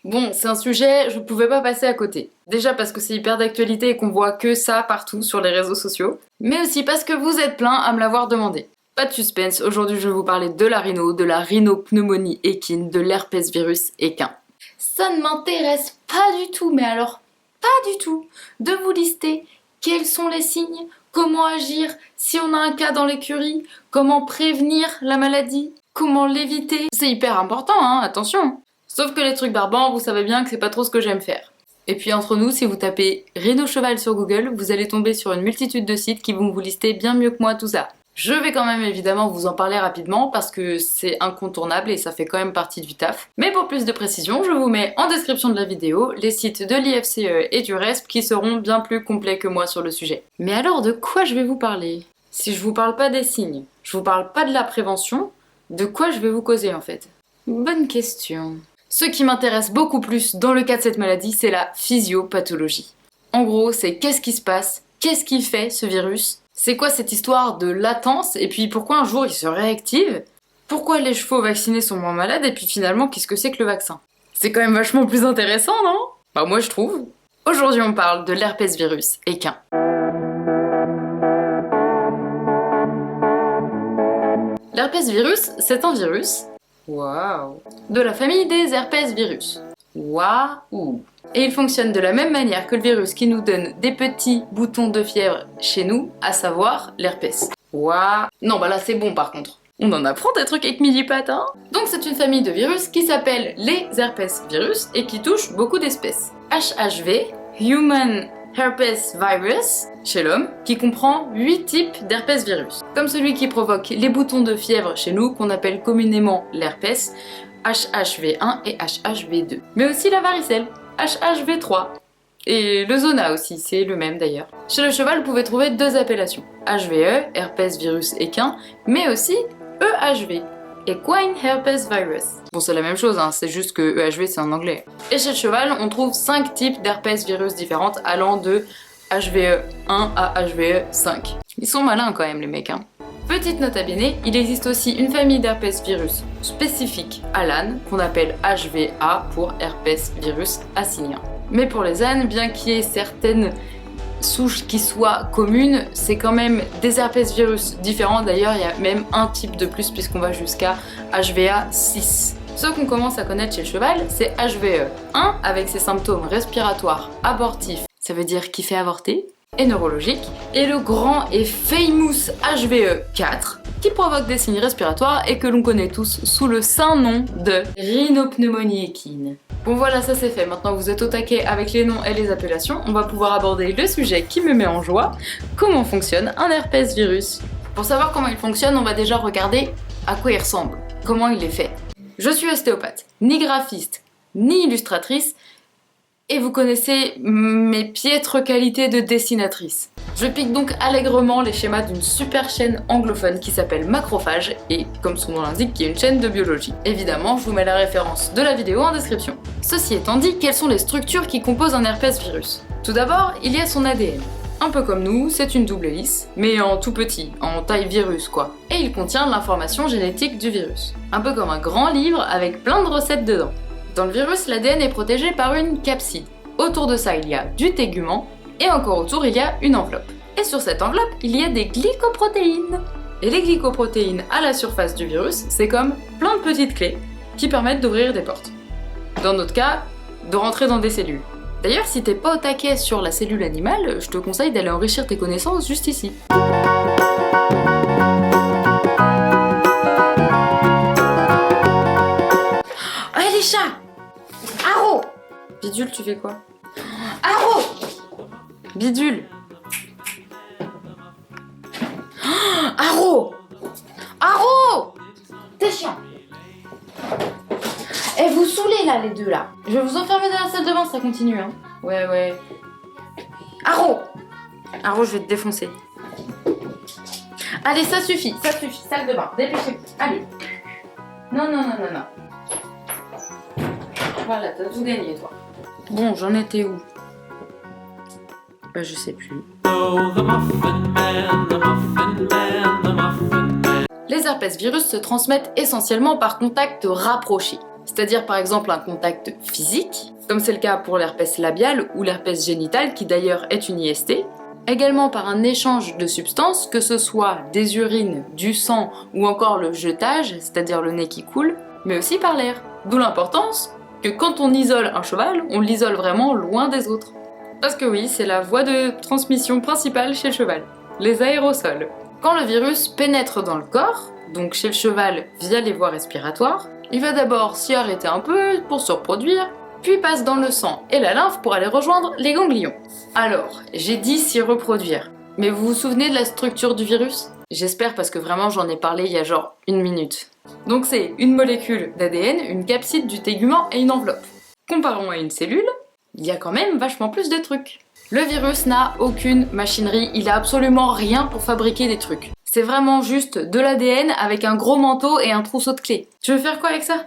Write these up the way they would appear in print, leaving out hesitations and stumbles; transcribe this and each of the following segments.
Bon, c'est un sujet, je pouvais pas passer à côté. Déjà parce que c'est hyper d'actualité et qu'on voit que ça partout sur les réseaux sociaux, mais aussi parce que vous êtes plein à me l'avoir demandé. Pas de suspense, aujourd'hui je vais vous parler de la rhino, de la rhinopneumonie équine, de l'herpès virus équin. Ça ne m'intéresse pas du tout, mais alors pas du tout, de vous lister quels sont les signes, comment agir si on a un cas dans l'écurie, comment prévenir la maladie, comment l'éviter. C'est hyper important, hein, attention. Sauf que les trucs barbants, vous savez bien que c'est pas trop ce que j'aime faire. Et puis entre nous, si vous tapez Rhino Cheval sur Google, vous allez tomber sur une multitude de sites qui vont vous lister bien mieux que moi tout ça. Je vais quand même évidemment vous en parler rapidement parce que c'est incontournable et ça fait quand même partie du taf. Mais pour plus de précision, je vous mets en description de la vidéo les sites de l'IFCE et du RESP qui seront bien plus complets que moi sur le sujet. Mais alors de quoi je vais vous parler? Si je vous parle pas des signes, je vous parle pas de la prévention, de quoi je vais vous causer en fait? Bonne question. Ce qui m'intéresse beaucoup plus dans le cas de cette maladie, c'est la physiopathologie. En gros, c'est qu'est-ce qui se passe, qu'est-ce qui fait ce virus, c'est quoi cette histoire de latence, et puis pourquoi un jour il se réactive, pourquoi les chevaux vaccinés sont moins malades, et puis finalement, qu'est-ce que c'est que le vaccin? C'est quand même vachement plus intéressant, non? Bah moi je trouve. Aujourd'hui on parle de l'herpès virus équin. L'herpès virus, c'est un virus waouh, de la famille des herpès virus. Waouh. Et il fonctionne de la même manière que le virus qui nous donne des petits boutons de fièvre chez nous, à savoir l'herpès. Waouh. Non, bah là c'est bon par contre. On en apprend des trucs avec Millipat, hein. Donc c'est une famille de virus qui s'appelle les herpès virus et qui touche beaucoup d'espèces. HHV, Human Herpes Virus, chez l'homme, qui comprend 8 types d'herpès virus. Comme celui qui provoque les boutons de fièvre chez nous, qu'on appelle communément l'herpès, HHV1 et HHV2. Mais aussi la varicelle, HHV3. Et le zona aussi, c'est le même d'ailleurs. Chez le cheval, vous pouvez trouver deux appellations. HVE, herpès virus équin, mais aussi EHV, Equine Herpes Virus. Bon, c'est la même chose, hein, c'est juste que EHV c'est en anglais. Et chez le cheval, on trouve 5 types d'herpès virus différentes allant de HVE1 à HVE5. Ils sont malins quand même les mecs, hein. Petite note à bene, il existe aussi une famille d'herpès virus spécifique à l'âne qu'on appelle HVA pour herpès virus asinien. Mais pour les ânes, bien qu'il y ait certaines souches qui soient communes, c'est quand même des herpès virus différents. D'ailleurs, il y a même un type de plus puisqu'on va jusqu'à HVA6. Ce qu'on commence à connaître chez le cheval, c'est HVE1 avec ses symptômes respiratoires abortifs, ça veut dire qui fait avorter, et neurologiques, et le grand et famous HVE4 qui provoque des signes respiratoires et que l'on connaît tous sous le saint nom de rhinopneumonie équine. Bon voilà, ça c'est fait, maintenant vous êtes au taquet avec les noms et les appellations, on va pouvoir aborder le sujet qui me met en joie, comment fonctionne un herpès virus. Pour savoir comment il fonctionne, on va déjà regarder à quoi il ressemble, comment il est fait. Je suis ostéopathe, ni graphiste, ni illustratrice, et vous connaissez mes piètres qualités de dessinatrice. Je pique donc allègrement les schémas d'une super chaîne anglophone qui s'appelle Macrophage et, comme son nom l'indique, qui est une chaîne de biologie. Évidemment, je vous mets la référence de la vidéo en description. Ceci étant dit, quelles sont les structures qui composent un herpès virus? Tout d'abord, il y a son ADN. Un peu comme nous, c'est une double hélice, mais en tout petit, en taille virus quoi. Et il contient l'information génétique du virus. Un peu comme un grand livre avec plein de recettes dedans. Dans le virus, l'ADN est protégé par une capside. Autour de ça, il y a du tégument, et encore autour, il y a une enveloppe. Et sur cette enveloppe, il y a des glycoprotéines. Et les glycoprotéines à la surface du virus, c'est comme plein de petites clés qui permettent d'ouvrir des portes. Dans notre cas, de rentrer dans des cellules. D'ailleurs, si t'es pas au taquet sur la cellule animale, je te conseille d'aller enrichir tes connaissances juste ici. Allez les chats! Aro! Bidule, tu fais quoi? Aro! Bidule! Aro! Aro! T'es chiant! Eh, vous saoulez là, les deux là! Je vais vous enfermer dans la salle de bain, ça continue, hein! Ouais. Aro! Aro, je vais te défoncer. Allez, ça suffit, salle de bain, dépêchez-vous. Allez! Non. Voilà, t'as tout gagné, toi. Bon, j'en étais où? Bah, je sais plus. Les herpès virus se transmettent essentiellement par contact rapproché. c'est-à-dire par exemple un contact physique, comme c'est le cas pour l'herpès labial ou l'herpès génital qui d'ailleurs est une IST, également par un échange de substances, que ce soit des urines, du sang ou encore le jetage, c'est-à-dire le nez qui coule, mais aussi par l'air. D'où l'importance que quand on isole un cheval, on l'isole vraiment loin des autres. Parce que oui, c'est la voie de transmission principale chez le cheval, les aérosols. Quand le virus pénètre dans le corps, donc chez le cheval via les voies respiratoires, il va d'abord s'y arrêter un peu pour se reproduire, puis passe dans le sang et la lymphe pour aller rejoindre les ganglions. Alors, j'ai dit s'y reproduire, mais vous vous souvenez de la structure du virus? J'espère parce que vraiment j'en ai parlé il y a genre 1 minute. Donc c'est une molécule d'ADN, une capside du tégument et une enveloppe. Comparons à une cellule, il y a quand même vachement plus de trucs. Le virus n'a aucune machinerie, il a absolument rien pour fabriquer des trucs. C'est vraiment juste de l'ADN avec un gros manteau et un trousseau de clés. Tu veux faire quoi avec ça?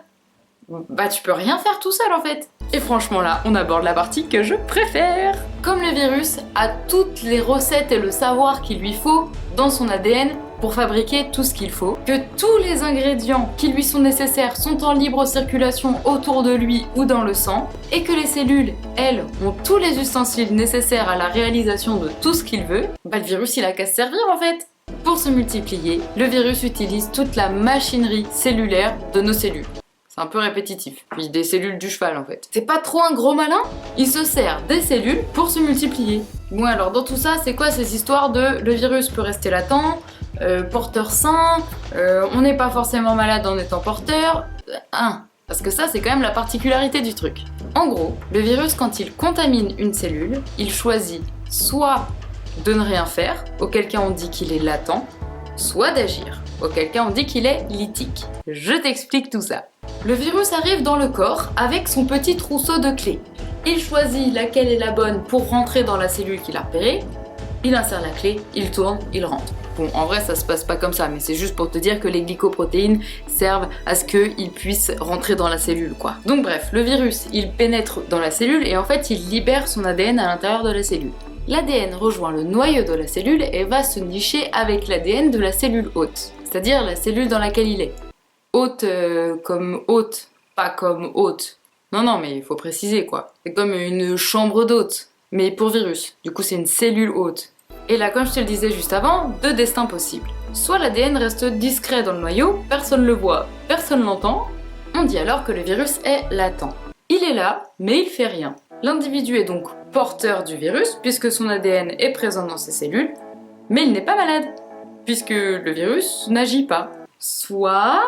Bah tu peux rien faire tout seul en fait. Et franchement là, on aborde la partie que je préfère. Comme le virus a toutes les recettes et le savoir qu'il lui faut dans son ADN pour fabriquer tout ce qu'il faut, que tous les ingrédients qui lui sont nécessaires sont en libre circulation autour de lui ou dans le sang, et que les cellules, elles, ont tous les ustensiles nécessaires à la réalisation de tout ce qu'il veut, bah le virus il a qu'à se servir en fait. Pour se multiplier, le virus utilise toute la machinerie cellulaire de nos cellules. C'est un peu répétitif, puis des cellules du cheval en fait. C'est pas trop un gros malin? Il se sert des cellules pour se multiplier. Bon alors dans tout ça, c'est quoi ces histoires de le virus peut rester latent, porteur sain, on n'est pas forcément malade en étant porteur, parce que ça c'est quand même la particularité du truc. En gros, le virus quand il contamine une cellule, il choisit soit de ne rien faire, auquel cas on dit qu'il est latent, soit d'agir, auquel cas on dit qu'il est lytique. Je t'explique tout ça. Le virus arrive dans le corps avec son petit trousseau de clés. Il choisit laquelle est la bonne pour rentrer dans la cellule qu'il a repérée, il insère la clé, il tourne, il rentre. Bon, en vrai ça se passe pas comme ça, mais c'est juste pour te dire que les glycoprotéines servent à ce qu'il puisse rentrer dans la cellule, quoi. Donc bref, le virus, il pénètre dans la cellule et en fait il libère son ADN à l'intérieur de la cellule. L'ADN rejoint le noyau de la cellule et va se nicher avec l'ADN de la cellule hôte, c'est-à-dire la cellule dans laquelle il est. Hôte comme hôte, pas comme hôte. Non, mais il faut préciser quoi. C'est comme une chambre d'hôte, mais pour virus. Du coup, c'est une cellule hôte. Et là, comme je te le disais juste avant, 2 destins possibles. Soit l'ADN reste discret dans le noyau, personne le voit, personne l'entend. On dit alors que le virus est latent. Il est là, mais il fait rien. L'individu est donc porteur du virus, puisque son ADN est présent dans ses cellules, mais il n'est pas malade, puisque le virus n'agit pas. Soit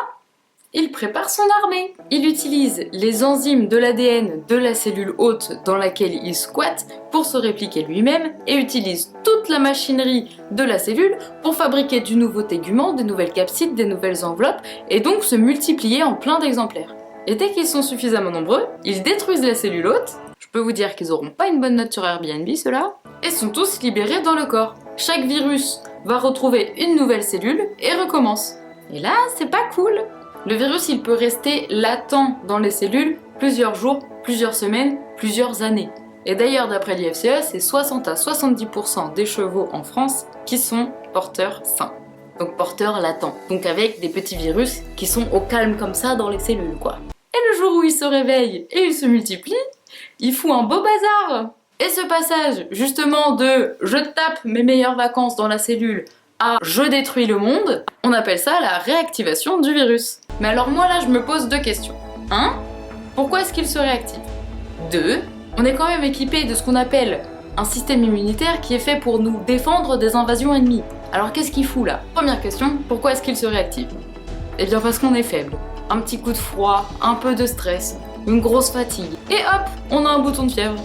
il prépare son armée. Il utilise les enzymes de l'ADN de la cellule hôte dans laquelle il squatte pour se répliquer lui-même et utilise toute la machinerie de la cellule pour fabriquer du nouveau tégument, des nouvelles capsides, des nouvelles enveloppes et donc se multiplier en plein d'exemplaires. Et dès qu'ils sont suffisamment nombreux, ils détruisent la cellule hôte. Je peux vous dire qu'ils auront pas une bonne note sur Airbnb ceux-là, et sont tous libérés dans le corps. Chaque virus va retrouver une nouvelle cellule et recommence. Et là, c'est pas cool. Le virus, il peut rester latent dans les cellules plusieurs jours, plusieurs semaines, plusieurs années. Et d'ailleurs, d'après l'IFCE, c'est 60 à 70% des chevaux en France qui sont porteurs sains. Donc porteurs latents. Donc avec des petits virus qui sont au calme comme ça dans les cellules, quoi. Et le jour où il se réveille et il se multiplie, il fout un beau bazar. Et ce passage, justement, de « je tape mes meilleures vacances dans la cellule » à « je détruis le monde », on appelle ça la réactivation du virus. Mais alors moi là, je me pose 2 questions. 1. Pourquoi est-ce qu'il se réactive? 2. On est quand même équipé de ce qu'on appelle un système immunitaire qui est fait pour nous défendre des invasions ennemies. Alors qu'est-ce qu'il fout là? Première question, pourquoi est-ce qu'il se réactive? Eh bien parce qu'on est faible. Un petit coup de froid, un peu de stress, une grosse fatigue. Et hop, on a un bouton de fièvre.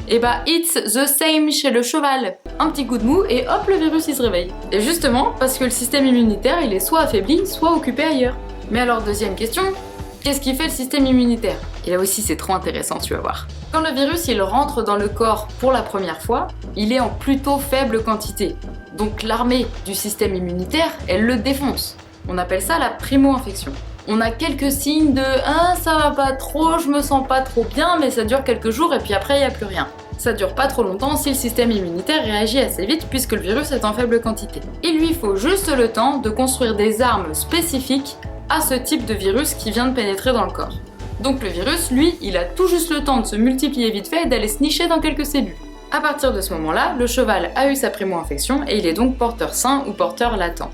Et bah it's the same chez le cheval. Un petit coup de mou et hop, le virus il se réveille. Et justement, parce que le système immunitaire il est soit affaibli, soit occupé ailleurs. Mais alors deuxième question, qu'est-ce qui fait le système immunitaire? Et là aussi c'est trop intéressant, tu vas voir. Quand le virus il rentre dans le corps pour la première fois, il est en plutôt faible quantité. Donc l'armée du système immunitaire, elle le défonce. On appelle ça la primo-infection. On a quelques signes de « ah ça va pas trop, je me sens pas trop bien, mais ça dure quelques jours et puis après il y a plus rien ». Ça dure pas trop longtemps si le système immunitaire réagit assez vite puisque le virus est en faible quantité. Il lui faut juste le temps de construire des armes spécifiques à ce type de virus qui vient de pénétrer dans le corps. Donc le virus, lui, il a tout juste le temps de se multiplier vite fait et d'aller se nicher dans quelques cellules. À partir de ce moment-là, le cheval a eu sa primo-infection et il est donc porteur sain ou porteur latent.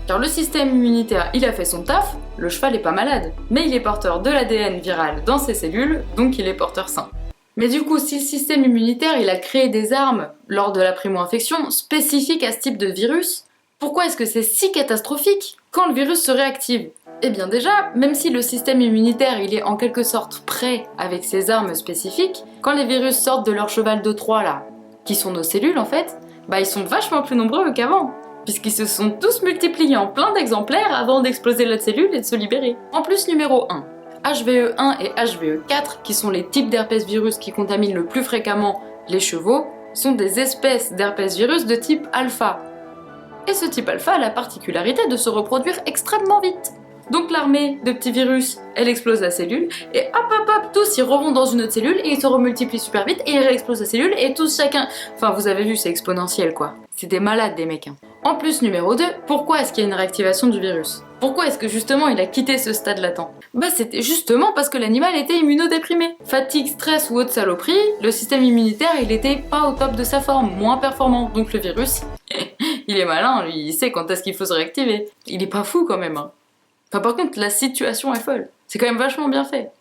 Car le système immunitaire, il a fait son taf, le cheval est pas malade, mais il est porteur de l'ADN viral dans ses cellules, donc il est porteur sain. Mais du coup, si le système immunitaire, il a créé des armes lors de la primo-infection spécifiques à ce type de virus, pourquoi est-ce que c'est si catastrophique quand le virus se réactive? Eh bien déjà, même si le système immunitaire il est en quelque sorte prêt avec ses armes spécifiques, quand les virus sortent de leur cheval de Troie là, qui sont nos cellules en fait, bah ils sont vachement plus nombreux qu'avant, puisqu'ils se sont tous multipliés en plein d'exemplaires avant d'exploser la cellule et de se libérer. En plus, numéro 1, HVE1 et HVE4, qui sont les types d'herpès virus qui contaminent le plus fréquemment les chevaux, sont des espèces d'herpès virus de type alpha. Et ce type alpha a la particularité de se reproduire extrêmement vite. Donc l'armée de petits virus, elle explose la cellule, et hop, tous ils revont dans une autre cellule, et ils se remultiplient super vite, et ils réexplosent la cellule, et tous chacun... Enfin, vous avez vu, c'est exponentiel quoi. C'est des malades des mecs. En plus, numéro 2, pourquoi est-ce qu'il y a une réactivation du virus? Pourquoi est-ce que justement il a quitté ce stade latent? Bah c'était justement parce que l'animal était immunodéprimé. Fatigue, stress ou autre saloperie, le système immunitaire il était pas au top de sa forme, moins performant, donc le virus, il est malin, lui, il sait quand est-ce qu'il faut se réactiver. Il est pas fou quand même. Enfin, par contre, la situation est folle. C'est quand même vachement bien fait.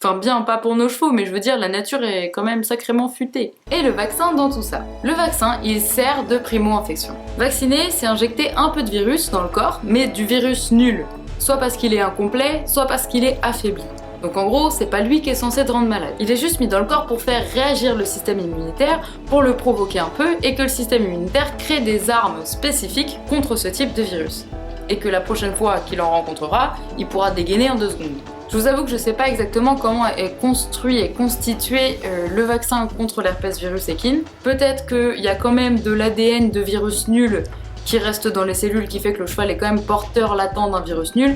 Enfin, bien, pas pour nos chevaux, mais je veux dire, la nature est quand même sacrément futée. Et le vaccin dans tout ça. Le vaccin, il sert de primo-infection. Vacciner, c'est injecter un peu de virus dans le corps, mais du virus nul. Soit parce qu'il est incomplet, soit parce qu'il est affaibli. Donc en gros, c'est pas lui qui est censé te rendre malade. Il est juste mis dans le corps pour faire réagir le système immunitaire, pour le provoquer un peu, et que le système immunitaire crée des armes spécifiques contre ce type de virus. Et que la prochaine fois qu'il en rencontrera, il pourra dégainer en 2 secondes. Je vous avoue que je sais pas exactement comment est construit et constitué le vaccin contre l'herpès virus équine. Peut-être qu'il y a quand même de l'ADN de virus nul qui reste dans les cellules qui fait que le cheval est quand même porteur latent d'un virus nul.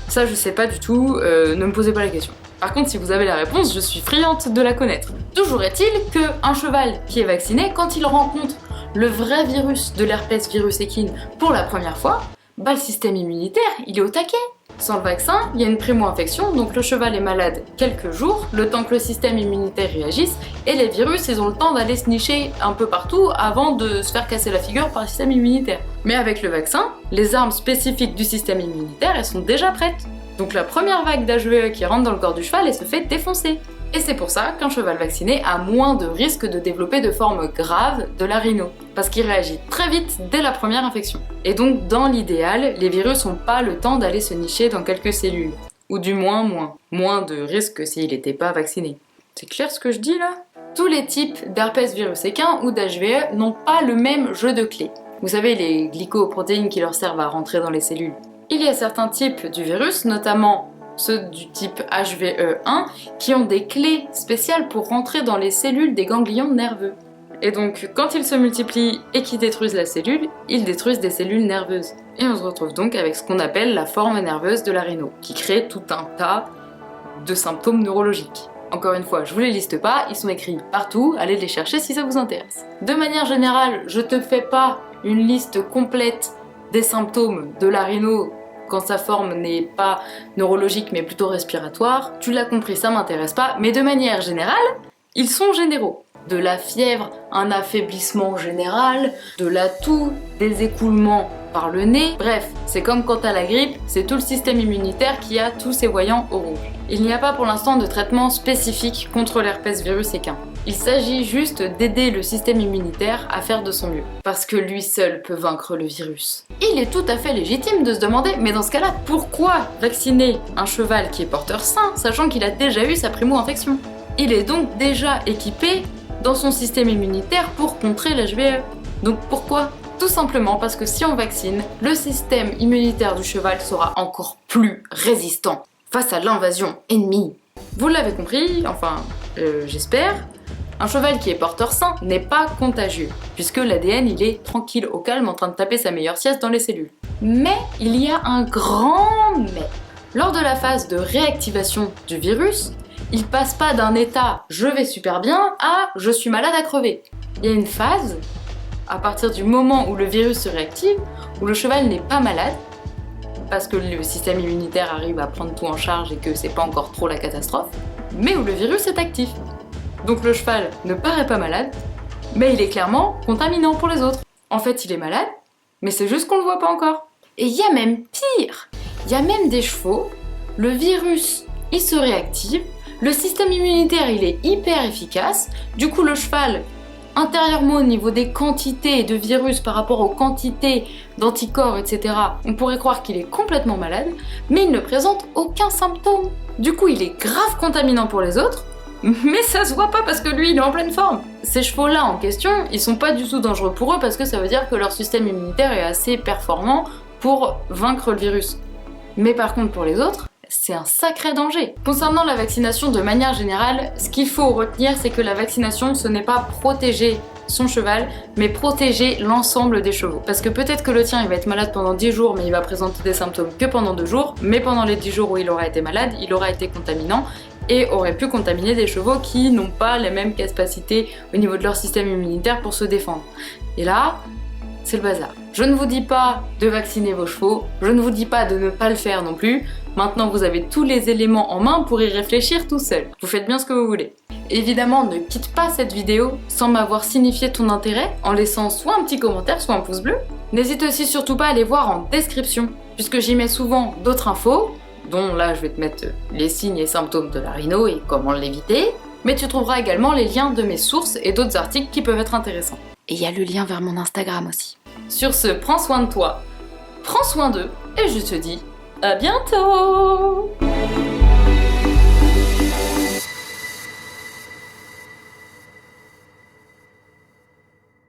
Ça je sais pas du tout, ne me posez pas la question. Par contre si vous avez la réponse, je suis friande de la connaître. Toujours est-il qu'un cheval qui est vacciné, quand il rencontre le vrai virus de l'herpès virus équine pour la première fois, bah le système immunitaire, il est au taquet. Sans le vaccin, il y a une primo-infection, donc le cheval est malade quelques jours, le temps que le système immunitaire réagisse, et les virus, ils ont le temps d'aller se nicher un peu partout avant de se faire casser la figure par le système immunitaire. Mais avec le vaccin, les armes spécifiques du système immunitaire, elles sont déjà prêtes. Donc la première vague d'HVE qui rentre dans le corps du cheval, elle se fait défoncer. Et c'est pour ça qu'un cheval vacciné a moins de risque de développer de formes graves de la rhino, parce qu'il réagit très vite dès la première infection. Et donc dans l'idéal, les virus n'ont pas le temps d'aller se nicher dans quelques cellules, ou du moins moins de risque que s'il n'était pas vacciné. C'est clair ce que je dis là? Tous les types d'herpès virus équin ou d'HVE n'ont pas le même jeu de clés. Vous savez, les glycoprotéines qui leur servent à rentrer dans les cellules. Il y a certains types du virus, notamment ceux du type HVE1, qui ont des clés spéciales pour rentrer dans les cellules des ganglions nerveux. Et donc, quand ils se multiplient et qu'ils détruisent la cellule, ils détruisent des cellules nerveuses. Et on se retrouve donc avec ce qu'on appelle la forme nerveuse de la rhino, qui crée tout un tas de symptômes neurologiques. Encore une fois, je vous les liste pas, ils sont écrits partout, allez les chercher si ça vous intéresse. De manière générale, je te fais pas une liste complète des symptômes de la rhino quand sa forme n'est pas neurologique mais plutôt respiratoire. Tu l'as compris, ça m'intéresse pas, mais de manière générale, ils sont généraux. De la fièvre, un affaiblissement général, de la toux, des écoulements par le nez, bref, c'est comme quand t'as la grippe, c'est tout le système immunitaire qui a tous ses voyants au rouge. Il n'y a pas pour l'instant de traitement spécifique contre l'herpès virus équin. Il s'agit juste d'aider le système immunitaire à faire de son mieux, parce que lui seul peut vaincre le virus. Il est tout à fait légitime de se demander, mais dans ce cas-là, pourquoi vacciner un cheval qui est porteur sain, sachant qu'il a déjà eu sa primo-infection? Il est donc déjà équipé dans son système immunitaire pour contrer l'HVE. Donc pourquoi? Tout simplement parce que si on vaccine, le système immunitaire du cheval sera encore plus résistant face à l'invasion ennemie. Vous l'avez compris, enfin, j'espère, un cheval qui est porteur sain n'est pas contagieux, puisque l'ADN il est tranquille au calme en train de taper sa meilleure sieste dans les cellules. Mais il y a un grand mais. Lors de la phase de réactivation du virus, il passe pas d'un état « je vais super bien » à « je suis malade à crever ». Il y a une phase, à partir du moment où le virus se réactive, où le cheval n'est pas malade, parce que le système immunitaire arrive à prendre tout en charge et que c'est pas encore trop la catastrophe, mais où le virus est actif. Donc le cheval ne paraît pas malade, mais il est clairement contaminant pour les autres. En fait, il est malade, mais c'est juste qu'on le voit pas encore. Et il y a même pire, il y a même des chevaux, le virus, il se réactive, le système immunitaire, il est hyper efficace, du coup le cheval, intérieurement au niveau des quantités de virus par rapport aux quantités d'anticorps, etc., on pourrait croire qu'il est complètement malade, mais il ne présente aucun symptôme. Du coup, il est grave contaminant pour les autres, mais ça se voit pas parce que lui, il est en pleine forme. Ces chevaux-là en question, ils sont pas du tout dangereux pour eux parce que ça veut dire que leur système immunitaire est assez performant pour vaincre le virus. Mais par contre, pour les autres, c'est un sacré danger. Concernant la vaccination de manière générale, ce qu'il faut retenir, c'est que la vaccination, ce n'est pas protéger son cheval, mais protéger l'ensemble des chevaux. Parce que peut-être que le tien, il va être malade pendant 10 jours, mais il va présenter des symptômes que pendant 2 jours, mais pendant les 10 jours où il aura été malade, il aura été contaminant, et aurait pu contaminer des chevaux qui n'ont pas les mêmes capacités au niveau de leur système immunitaire pour se défendre. Et là, c'est le bazar. Je ne vous dis pas de vacciner vos chevaux, je ne vous dis pas de ne pas le faire non plus. Maintenant, vous avez tous les éléments en main pour y réfléchir tout seul. Vous faites bien ce que vous voulez. Évidemment, ne quitte pas cette vidéo sans m'avoir signifié ton intérêt en laissant soit un petit commentaire, soit un pouce bleu. N'hésite aussi surtout pas à aller voir en description, puisque j'y mets souvent d'autres infos, dont là je vais te mettre les signes et symptômes de la rhino et comment l'éviter, mais tu trouveras également les liens de mes sources et d'autres articles qui peuvent être intéressants. Et il y a le lien vers mon Instagram aussi. Sur ce, prends soin de toi, prends soin d'eux, et je te dis à bientôt!